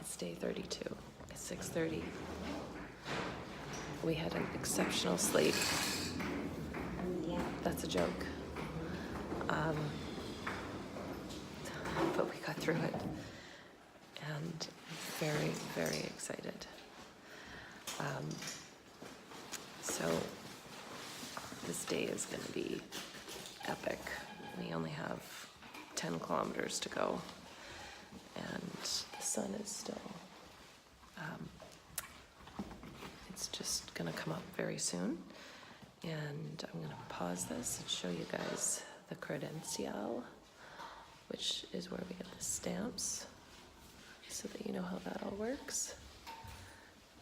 It's day 32. It's 6:30. We had an exceptional sleep. That's a joke. But we got through it. And very, very excited. So this day is going to be epic. We only have 10 kilometers to go. And the sun is still, it's just gonna come up very soon. And I'm gonna pause this and show you guys the credencial, which is where we get the stamps, so that you know how that all works.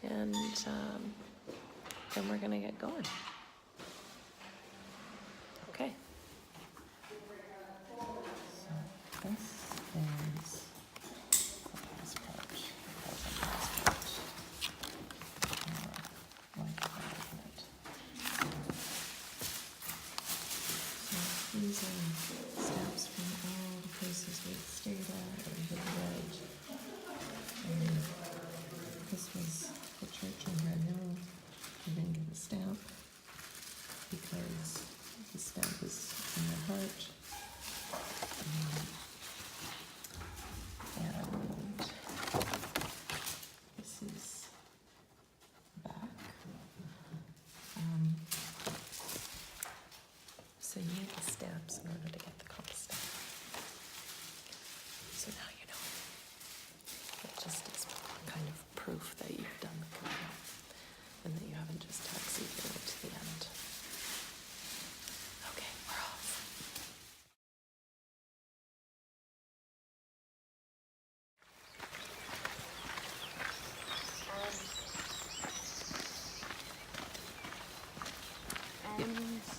And then we're gonna get going. Okay. So this is these are stamps from all the places we've stayed at or hit the edge. And this was the church in Red Hill. We didn't get a stamp because the stamp is in their heart. And this is back. So you need the stamps in order to get the comp stamp. So now you know. It just is kind of proof that you've done the Camino and that you haven't just taxied your way to the end. Okay, we're off.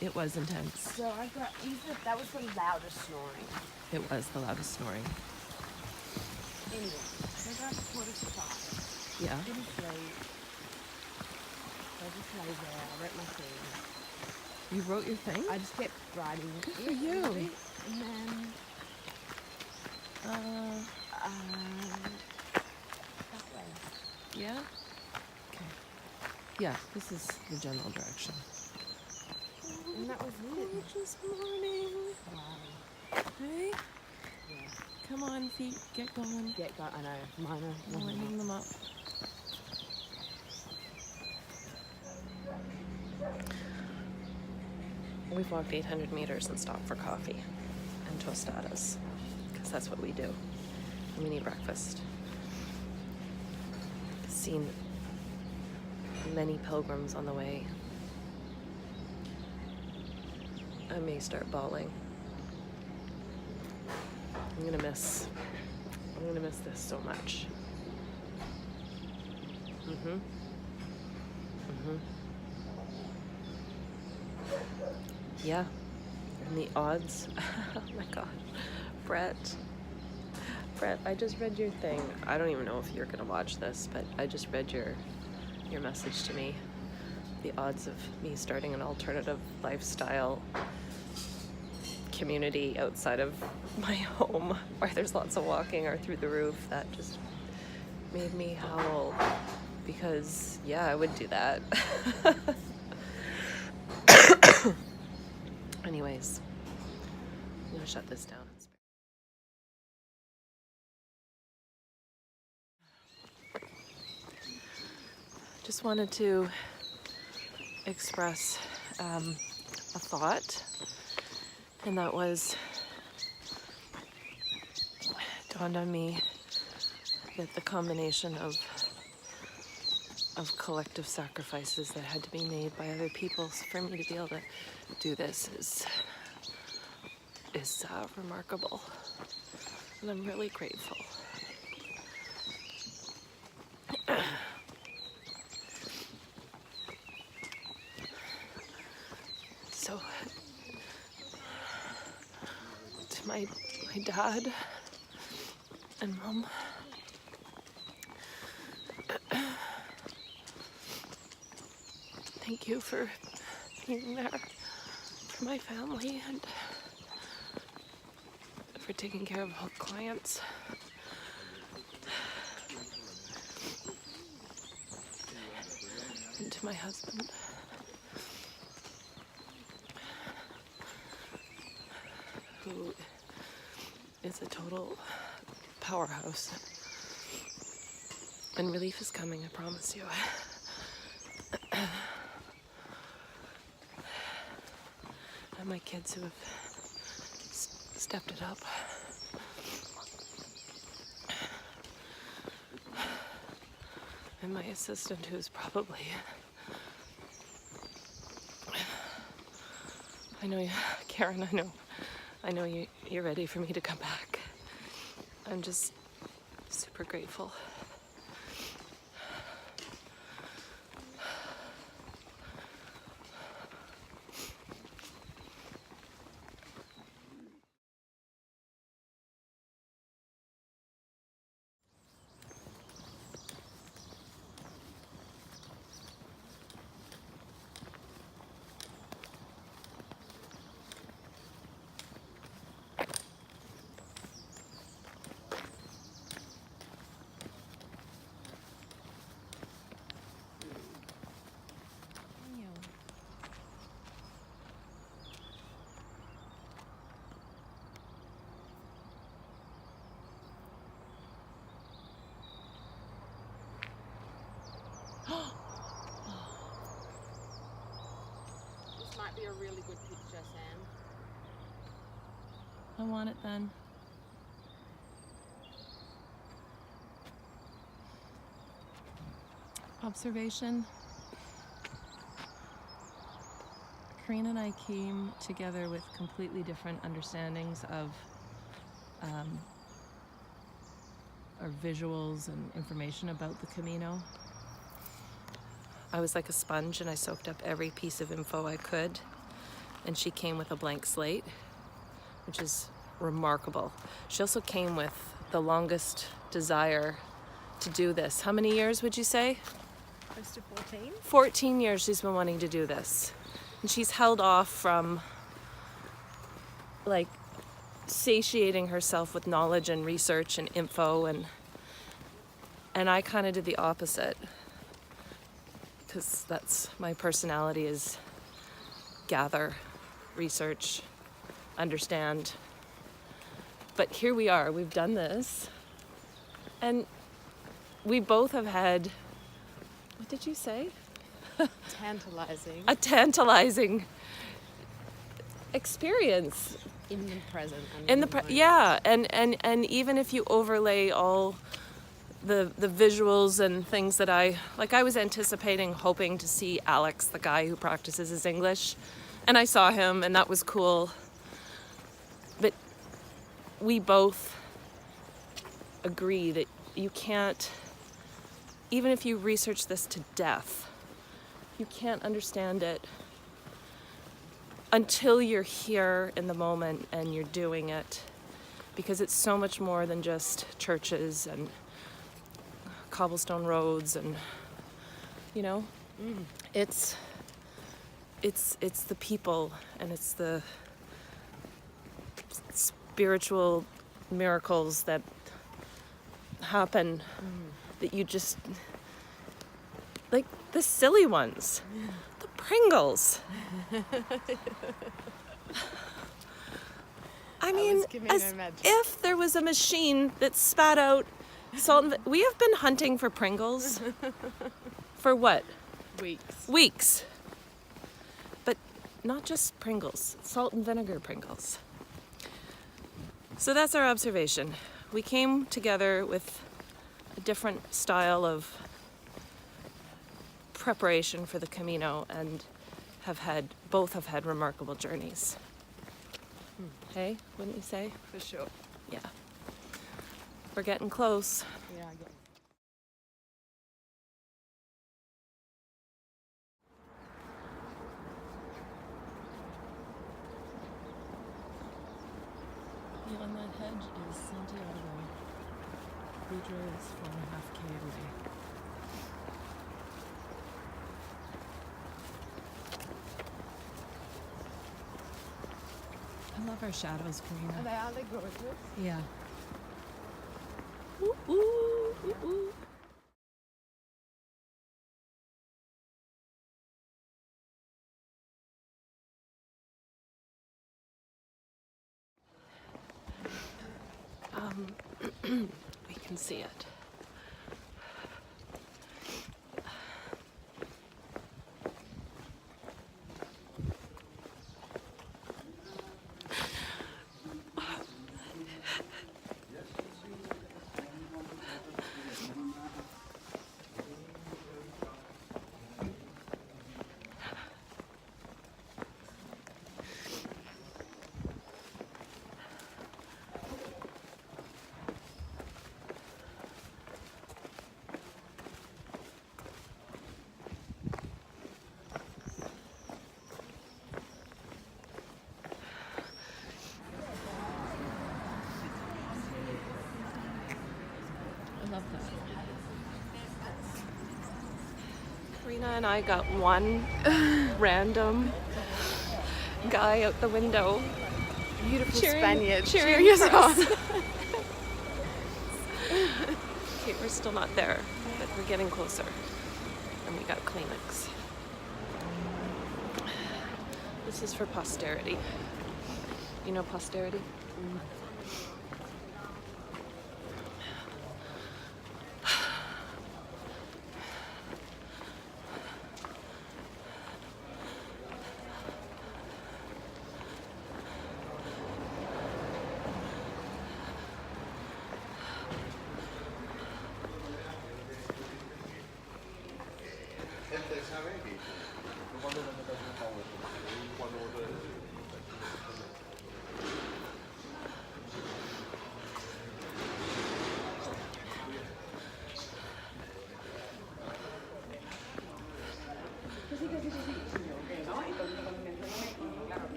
It was intense. So I got, that was the loudest snoring. It was the loudest snoring. Anyway, so I got 4:45. Yeah. It was late. So I just lay there, I wrote my thing. You wrote your thing? I just kept writing. Good for you. And then, that way. Yeah? Okay. Yeah, this is the general direction. And that was it. Gorgeous morning. Wow. Hey? Yeah. Come on, feet, get going. Get going. I know. Mine are Lining them up. We've walked 800 meters and stopped for coffee and tostadas, because that's what we do. And we need breakfast. Seen many pilgrims on the way. I may start bawling. I'm gonna miss this so much. Yeah, and the odds. Oh my God, Brett, I just read your thing. I don't even know if you're gonna watch this, but I just read your message to me. The odds of me starting an alternative lifestyle community outside of my home where there's lots of walking are through the roof. That just made me howl, because yeah, I would do that. Anyways, I'm gonna shut this down. Just wanted to express a thought, and that was, it dawned on me that the combination of collective sacrifices that had to be made by other people for me to be able to do this is remarkable, and I'm really grateful. So, to my dad and mom, thank you for being there for my family and for taking care of all clients. to my husband. Who is a total powerhouse. And relief is coming, I promise you. And my kids who have stepped it up. And my assistant who's probably... I know you, Karen, I know you're ready for me to come back. I'm just super grateful. This might be a really good picture, Sam. I want it then. Observation. Karina and I came together with completely different understandings of our visuals and information about the Camino. I was like a sponge and I soaked up every piece of info I could, and she came with a blank slate, which is remarkable. She also came with the longest desire to do this. How many years would you say? Close to 14. 14 years she's been wanting to do this. And she's held off from like satiating herself with knowledge and research and info, and I kind of did the opposite, because that's my personality, is gather, research, understand. But here we are, we've done this, and we both have had, what did you say? Tantalizing. A tantalizing experience. In the present. Yeah, and even if you overlay all the visuals and things that I was anticipating, hoping to see Alex, the guy who practices his English, and I saw him, and that was cool. But we both agree that you can't, even if you research this to death, you can't understand it until you're here in the moment and you're doing it, because it's so much more than just churches and cobblestone roads and, you know, it's the people, and it's the spiritual miracles that happen that you just, like the silly ones, the Pringles. I mean, as if there was a machine that spat out salt and we have been hunting for Pringles for what? Weeks. But not just Pringles, salt and vinegar Pringles. So that's our observation. We came together with a different style of preparation for the Camino, and both have had remarkable journeys. Hey, wouldn't you say? For sure. Yeah. We're getting close. Yeah, I get it. Beyond that hedge is Santiago. We drove 4.5 km away. I love our shadows, Karina. Are they gorgeous? Yeah. Ooh, ooh, ooh, ooh. we can see it. I love that. Karina and I got one random guy out the window Beautiful cheering cheering us for on. us. Okay, we're still not there, but we're getting closer. And we got Kleenex. This is for posterity. You know posterity?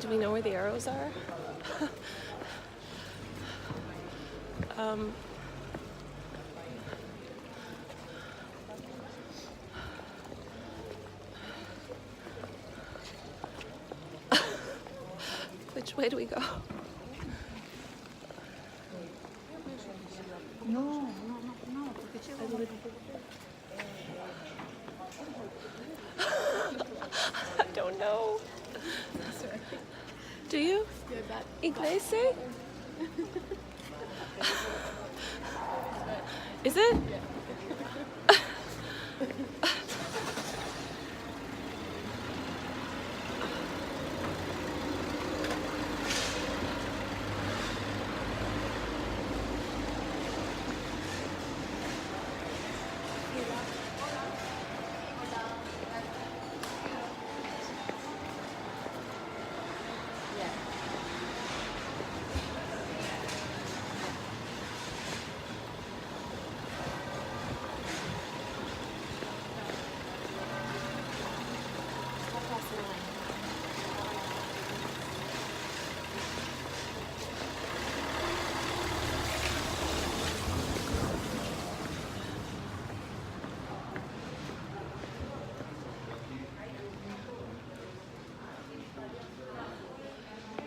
Do we know where the arrows are? Which way do we go? No, porque I don't know. Do you? Iglesia? Is it?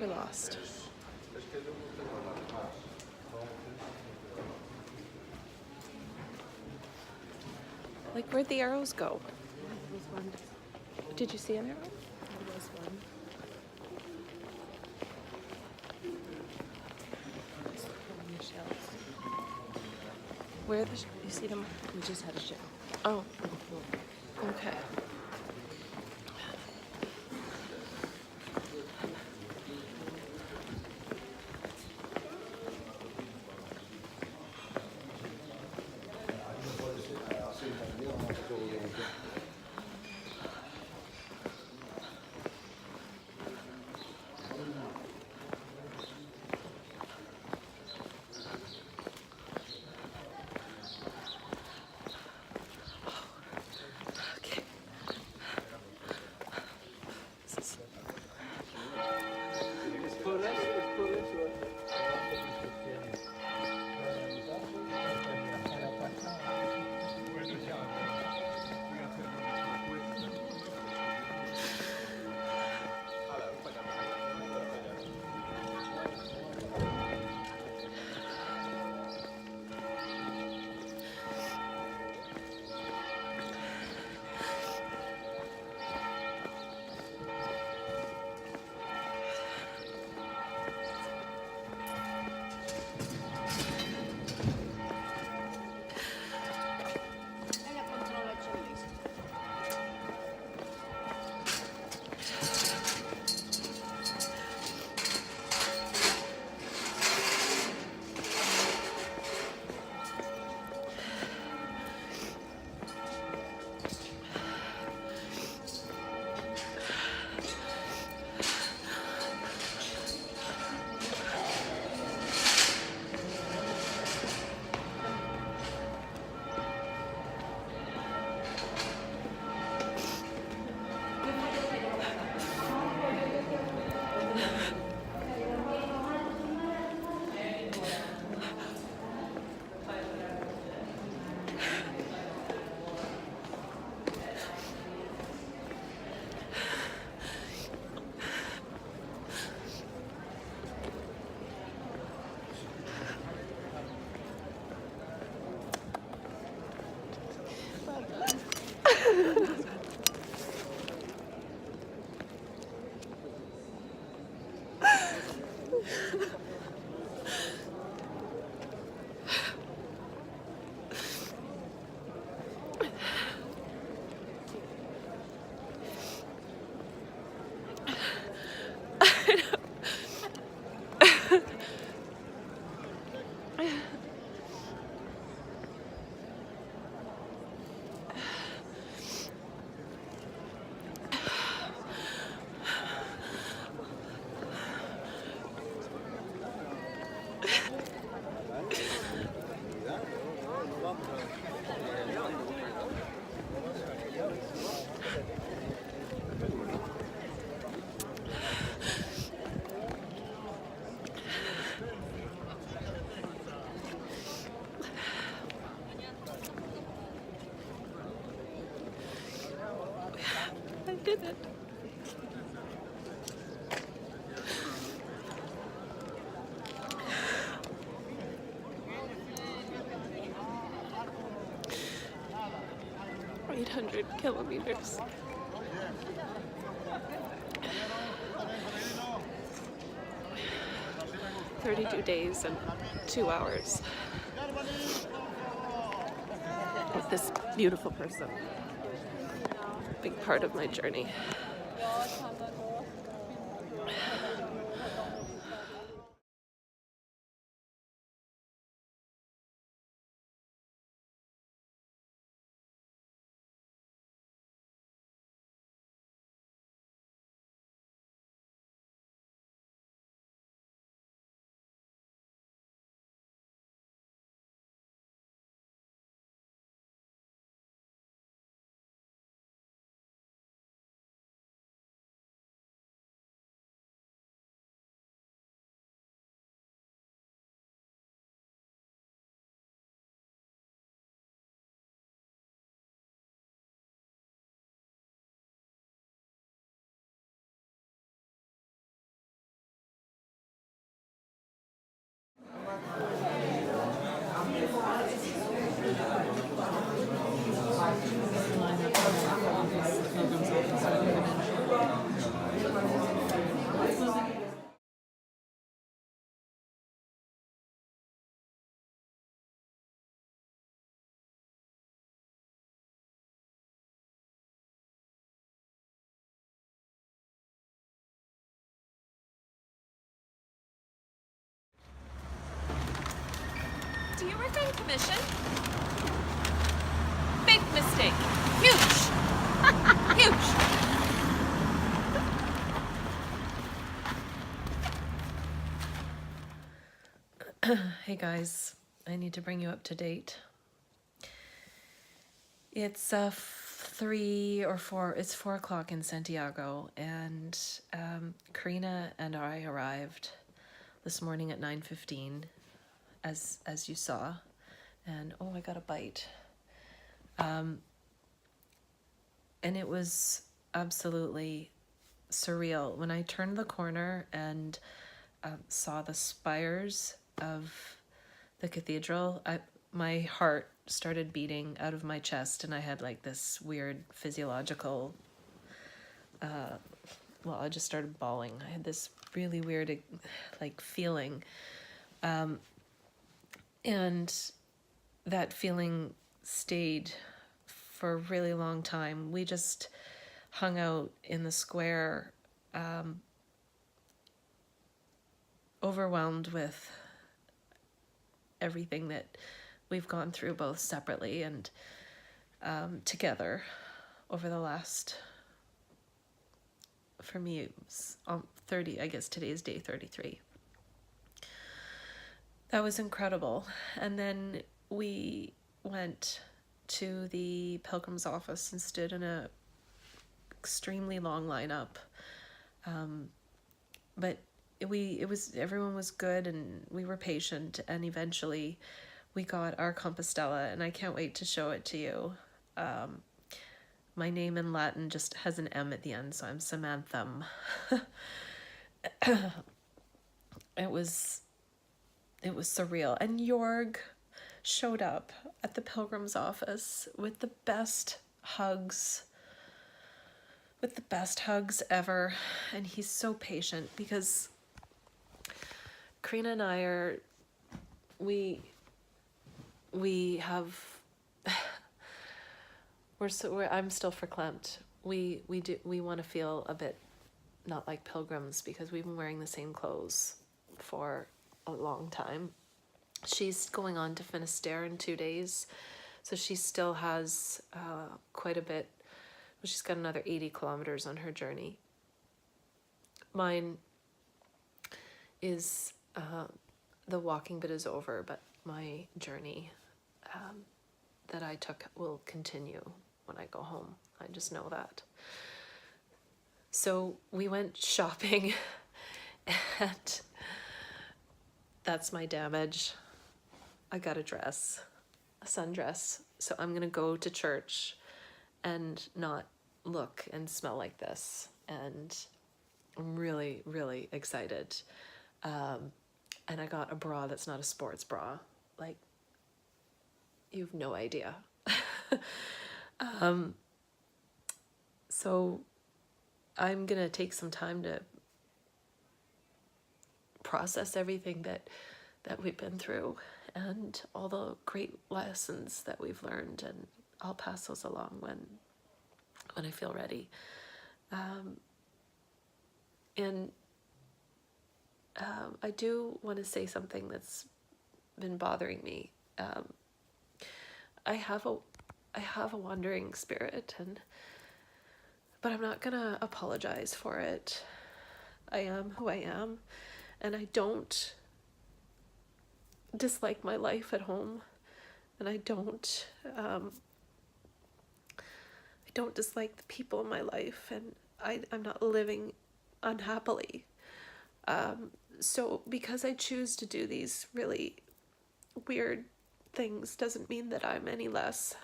We're lost. Like, where'd the arrows go? Did you see an arrow? Where you see them? We just had a show. Oh, okay. Okay. I did it. $800 kilometers. 32 days and 2 hours with this beautiful person. Big part of my journey. Do you work on commission? Big mistake. Huge. Huge. Hey guys, I need to bring you up to date. It's 3 or 4, it's 4 o'clock in Santiago, and Karina and I arrived this morning at 9:15, as you saw, and oh, I got a bite. And it was absolutely surreal. When I turned the corner and saw the spires of the cathedral, my heart started beating out of my chest, and I had like this weird physiological, well, I just started bawling. I had this really weird like feeling, and that feeling stayed for a really long time. We just hung out in the square, overwhelmed with everything that we've gone through, both separately and together, over the last, for me, it was 30, I guess today's day 33. That was incredible. And then we went to the pilgrims office and stood in a extremely long lineup. But everyone was good, and we were patient, and eventually we got our Compostela, and I can't wait to show it to you. My name in Latin just has an M at the end, so I'm Samanthum. It was surreal. And Jorg showed up at the pilgrim's office with the best hugs ever. And he's so patient, because Karina and I are, we have, I'm still verklempt. We want to feel a bit not like pilgrims because we've been wearing the same clothes for a long time. She's going on to Finisterre in 2 days, so she still has quite a bit. Well, she's got another 80 kilometers on her journey. Mine is, the walking bit is over, but my journey that I took will continue when I go home. I just know that. So we went shopping and that's my damage. I got a dress, a sundress. So I'm gonna go to church and not look and smell like this. And I'm really, really excited. And I got a bra that's not a sports bra. Like, you've no idea. So I'm gonna take some time to process everything that we've been through and all the great lessons that we've learned, and I'll pass those along when I feel ready. I do want to say something that's been bothering me. I have a wandering spirit, but I'm not gonna apologize for it. I am who I am, and I don't dislike my life at home, and I don't dislike the people in my life, and I'm not living unhappily. So because I choose to do these really weird things doesn't mean that I'm any less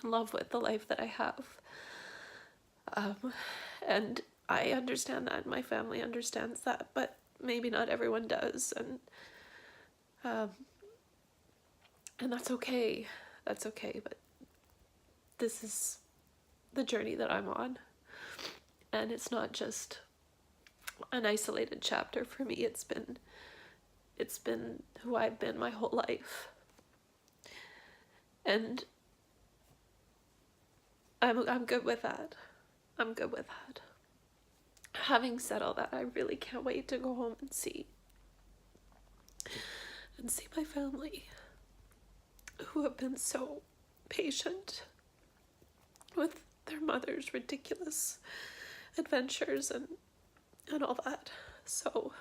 in love with the life that I have. And I understand that, my family understands that, but maybe not everyone does, and that's okay. That's okay, but this is the journey that I'm on, and it's not just an isolated chapter for me. It's been who I've been my whole life, and I'm good with that. I'm good with that. Having said all that, I really can't wait to go home and see my family, who have been so patient with their mother's ridiculous adventures and all that. So,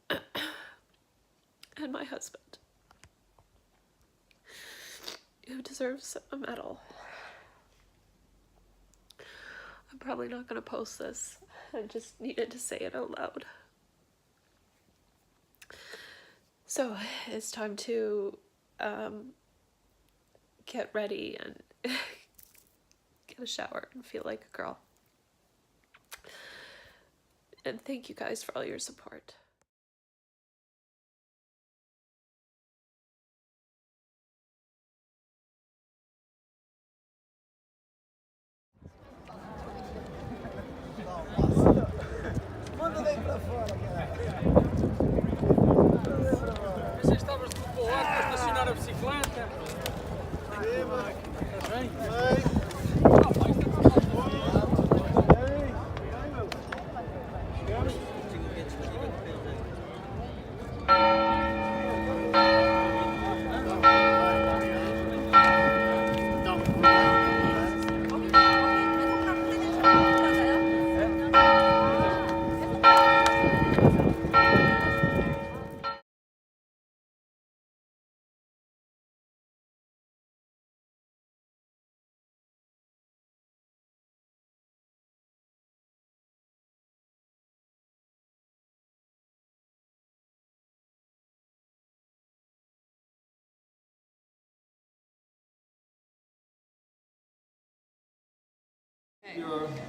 and my husband, who deserves a medal. I'm probably not going to post this. I just needed to say it out loud. So it's time to get ready and get a shower and feel like a girl. And thank you guys for all your support. Você estavas de boa para estacionar a bicicleta?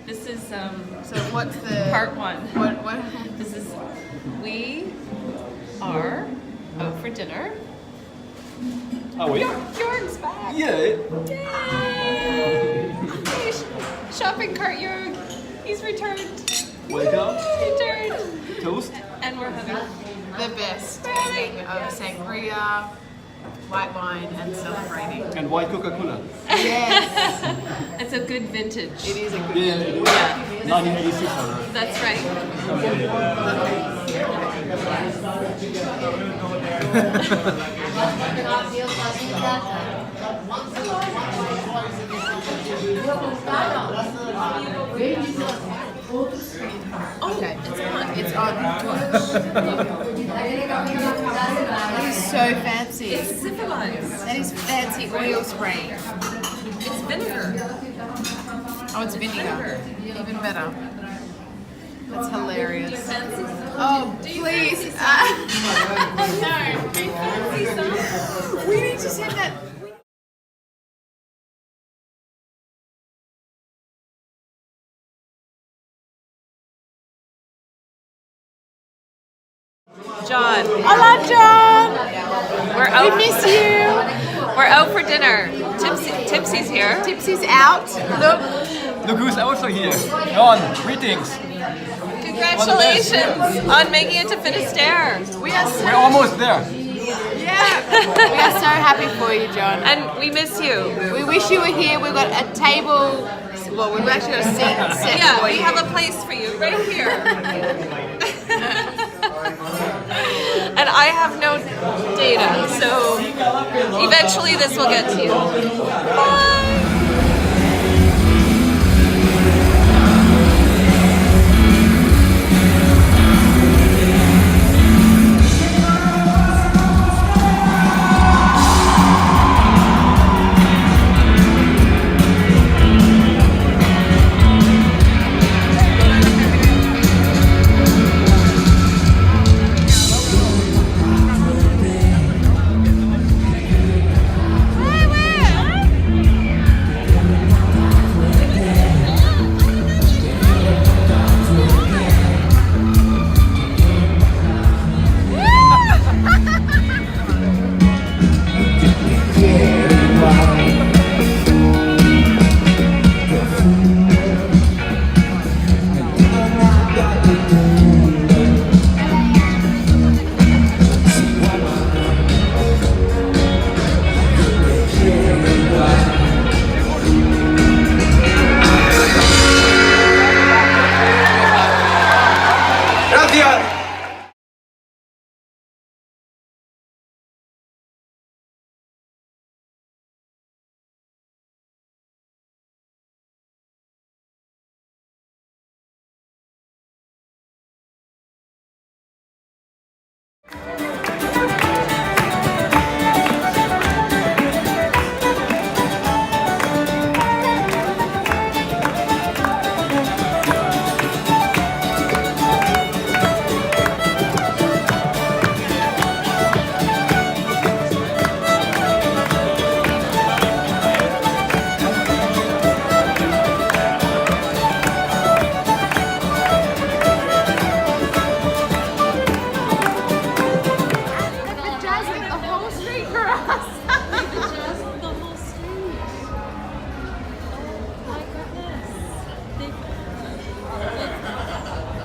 This is So what's the part one. What? This is, we are out for dinner. Ah oui? Jorg's back. Yeah. Yay! Hey, shopping cart Jorg. He's returned. Welcome. He's returned. toast. And we're having The best evening of sangria, white wine, and celebrating. And white Coca-Cola. Yes, it's a good vintage. it is a good. Yeah, 1986. Alright. That's right. Okay, it's on. That is so fancy. It's civilized. That is fancy oil spraying. It's vinegar. Oh, it's vinegar. Even better. That's hilarious. Fancy. Oh, please. No. We need to send that. John. Hola, John. We're out. We miss you. We're out for dinner. Tipsy's here. Tipsy's out. Look. Look who's also here. John, greetings. Congratulations on making it to Finisterre. We're almost there. Yeah. We are so happy for you, John. And we miss you. We wish you were here. We've got a table. Well, we've actually got a seat set Yeah, for we you. have a place for you right here. And I have no data, so eventually this will get to you. Bye.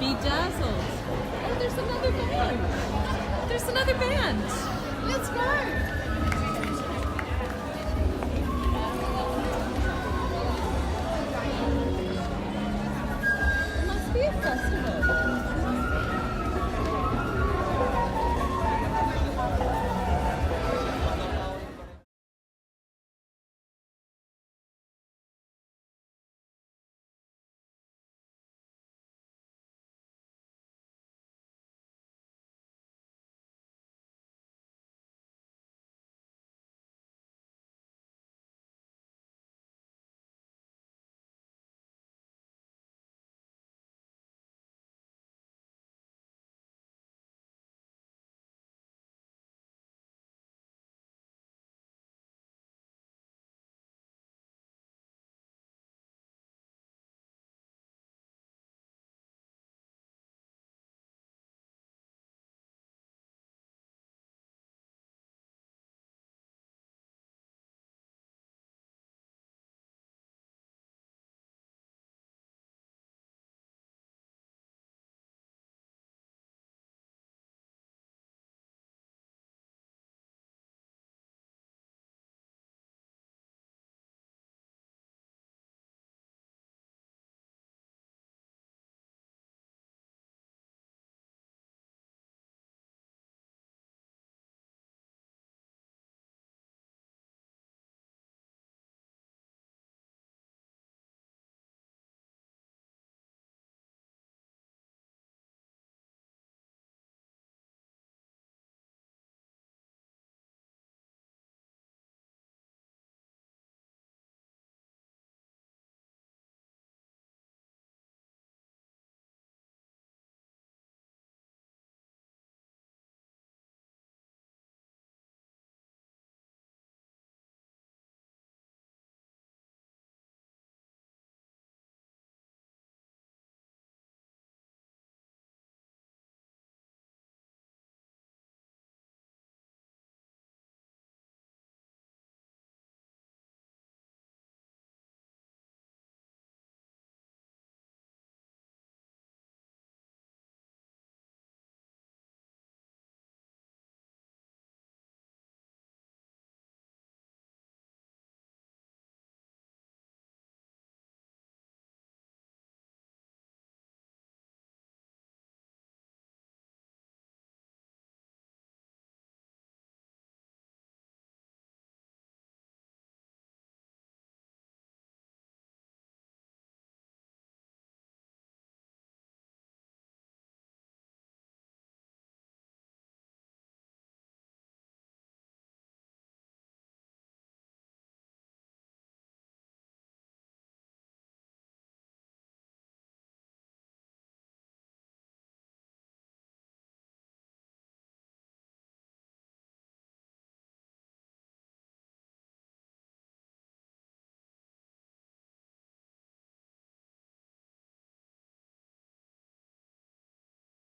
Bedazzled. Oh, there's another band. There's another band. Let's go.